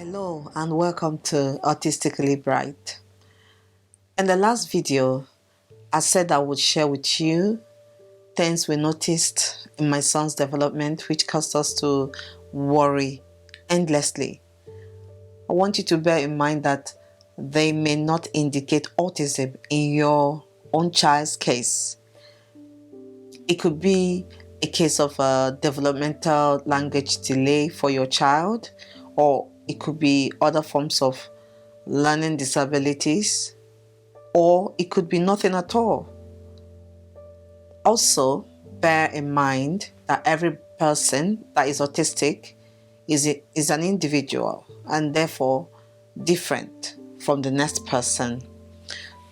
Hello and welcome to Autistically Bright. In the last video, I said I would share with you things we noticed in my son's development which caused us to worry endlessly. I want you to bear in mind that they may not indicate autism in your own child's case. It could be a case of a developmental language delay for your child, or it could be other forms of learning disabilities, or it could be nothing at all. Also, bear in mind that every person that is autistic is an individual and therefore different from the next person.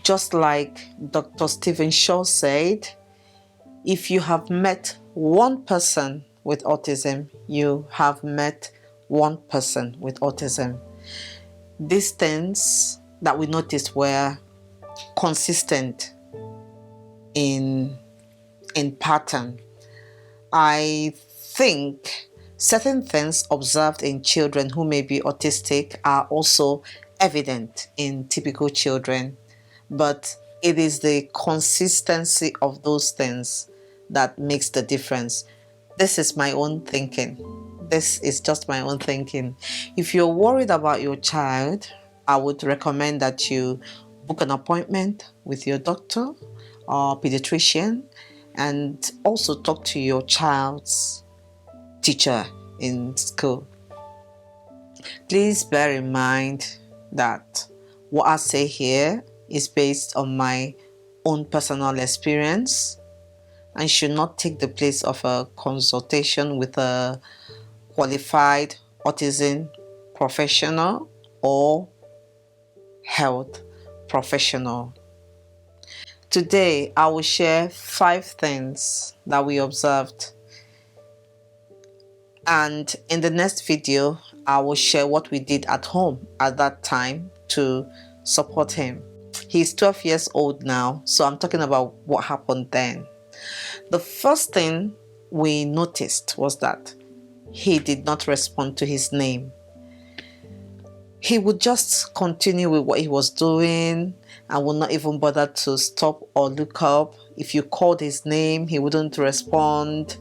Just like Dr. Stephen Shaw said, if you have met one person with autism, you have met one person with autism. These things that we noticed were consistent in pattern. I think certain things observed in children who may be autistic are also evident in typical children, but it is the consistency of those things that makes the difference. This is my own thinking. This is just my own thinking. If you're worried about your child, I would recommend that you book an appointment with your doctor or pediatrician and also talk to your child's teacher in school. Please bear in mind that what I say here is based on my own personal experience and should not take the place of a consultation with a qualified autism professional or health professional. Today, I will share 5 things that we observed, and in the next video, I will share what we did at home at that time to support him. He's 12 years old now, so I'm talking about what happened then. The first thing we noticed was that he did not respond to his name. He would just continue with what he was doing and would not even bother to stop or look up. If you called his name, he wouldn't respond.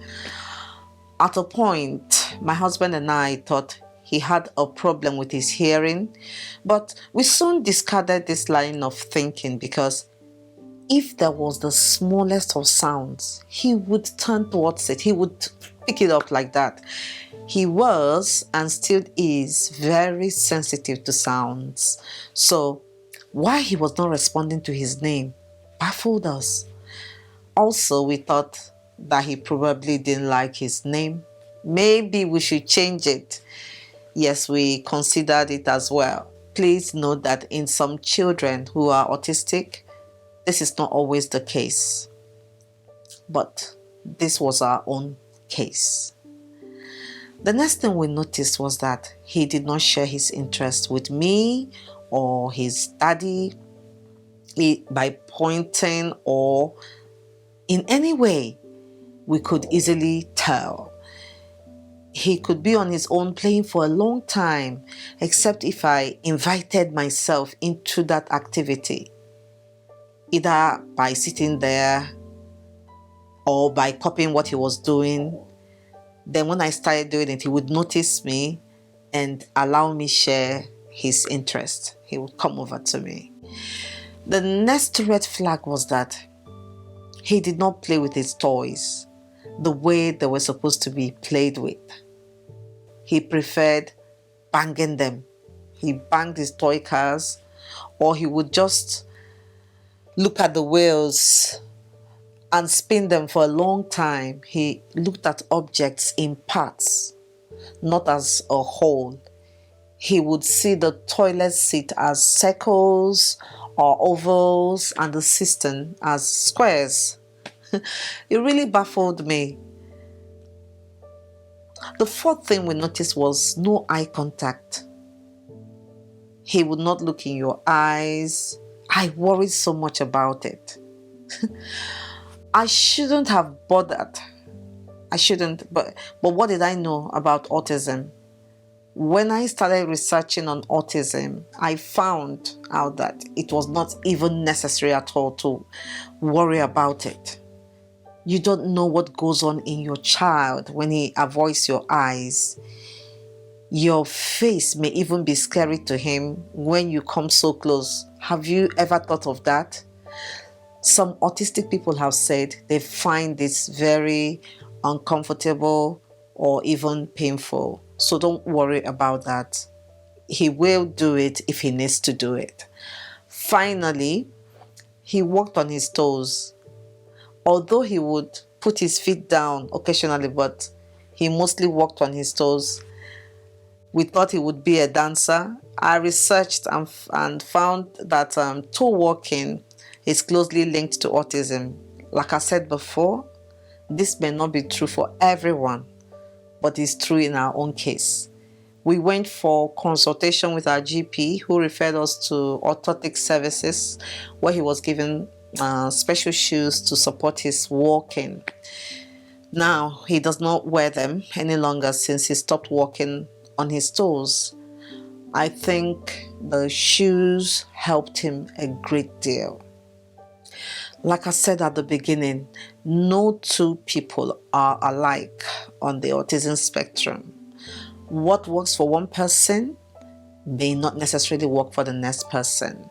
At a point, my husband and I thought he had a problem with his hearing, but we soon discarded this line of thinking because if there was the smallest of sounds, he would turn towards it. He would pick it up like that. He was and still is very sensitive to sounds. So why he was not responding to his name baffled us. Also, we thought that he probably didn't like his name. Maybe we should change it. Yes, we considered it as well. Please note that in some children who are autistic, this is not always the case. But this was our own case. The next thing we noticed was that he did not share his interest with me or his daddy by pointing or in any way we could easily tell. He could be on his own playing for a long time, except if I invited myself into that activity, either by sitting there or by copying what he was doing. Then when I started doing it, he would notice me and allow me share his interest. He would come over to me. The next red flag was that he did not play with his toys the way they were supposed to be played with. He preferred banging them. He banged his toy cars, or he would just look at the wheels and spin them for a long time. He looked at objects in parts, not as a whole. He would see the toilet seat as circles or ovals and the cistern as squares. It really baffled me. The fourth thing we noticed was no eye contact. He would not look in your eyes. I worried so much about it. I shouldn't have bothered. I shouldn't, but what did I know about autism? When I started researching on autism, I found out that it was not even necessary at all to worry about it. You don't know what goes on in your child when he avoids your eyes. Your face may even be scary to him when you come so close. Have you ever thought of that? Some autistic people have said they find this very uncomfortable or even painful. So don't worry about that. He will do it if he needs to do it. Finally, he walked on his toes. Although he would put his feet down occasionally, but he mostly walked on his toes. We thought he would be a dancer. I researched and found that toe walking is closely linked to autism. Like I said before, this may not be true for everyone, but it's true in our own case. We went for consultation with our GP, who referred us to orthotic services, where he was given special shoes to support his walking. Now he does not wear them any longer since he stopped walking on his toes. I think the shoes helped him a great deal. Like I said at the beginning, no two people are alike on the autism spectrum. What works for one person may not necessarily work for the next person.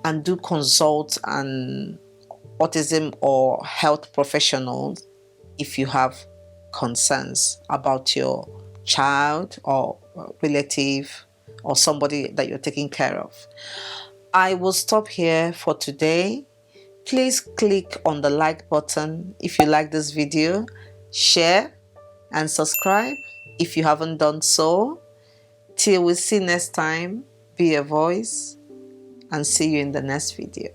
And do consult an autism or health professional if you have concerns about your child or relative or somebody that you're taking care of. I will stop here for today. Please click on the like button if you like this video, share and subscribe if you haven't done so. Till we see next time, be a voice and see you in the next video.